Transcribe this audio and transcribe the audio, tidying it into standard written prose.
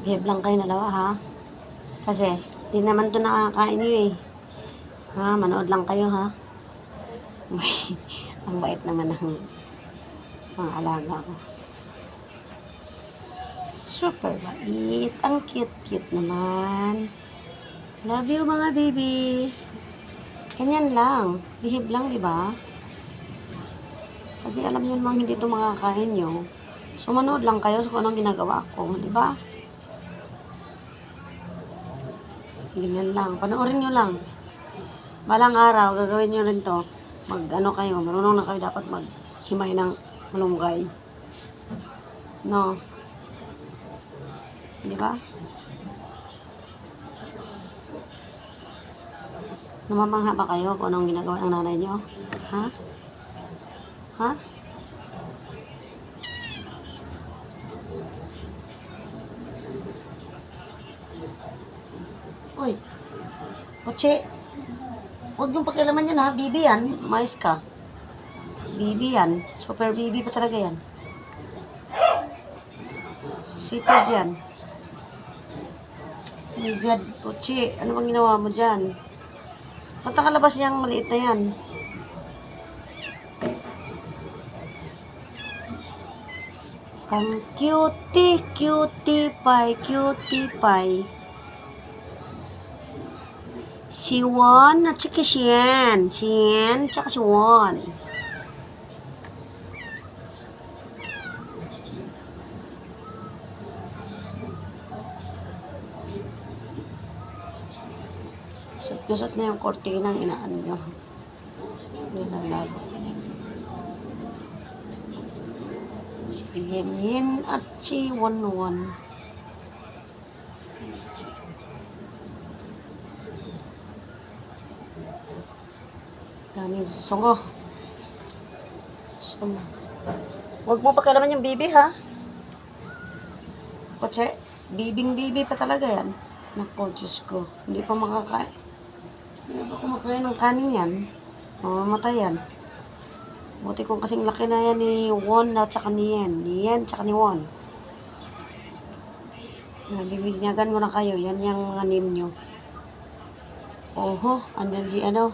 Behave lang kayo dalawa, ha? Kasi, di naman to nakakain nyo eh. Ha? Manood lang kayo, ha? Ang bait naman ng mga alaga ko. Super bait. Ang cute-cute naman. Love you, mga baby. Ganyan lang. Behave lang, di ba? Kasi alam niyo namang hindi ito makakain nyo. So, manood lang kayo sa kung anong ginagawa ko. Di ba? Ganyan lang. Panoorin nyo lang. Balang araw, gagawin nyo rin to. Mag-ano kayo. Marunong na kayo dapat maghimay ng malunggay. No? Di ba? Namamangha ba kayo kung anong ginagawa ng nanay nyo? Ha? Ha? Uy, Oche, huwag yung pakialaman yan ha, bibi yan, mais ka. Bibi yan, super bibi pa talaga yan. Sipod yan. Oh my God, Oche, ano bang ginawa mo dyan? Ba't nakalabas niyang maliit na yan? Ang cutie, cutie pie, cutie pie. Si Juan at saka si Yen. Si Yen at saka si Juan. Gusot na yung kortina ng inaan nyo. Nilalag. Si Yen Yen at si Juan Juan. Daming sungo. Sungo. Huwag mo pakialaman yung bibi, ha? Kotse, bibing-bibi pa talaga yan. Naku, Diyos ko. Hindi pa makakain. Hindi pa kumakain ng kanin yan. Mamamatay yan. Buti kung kasing laki na yan ni Juan at saka ni Yen. Ni Yen at saka ni Juan. Bibigyagan mo na kayo. Yan yung mga name nyo. Oho, andyan si ano.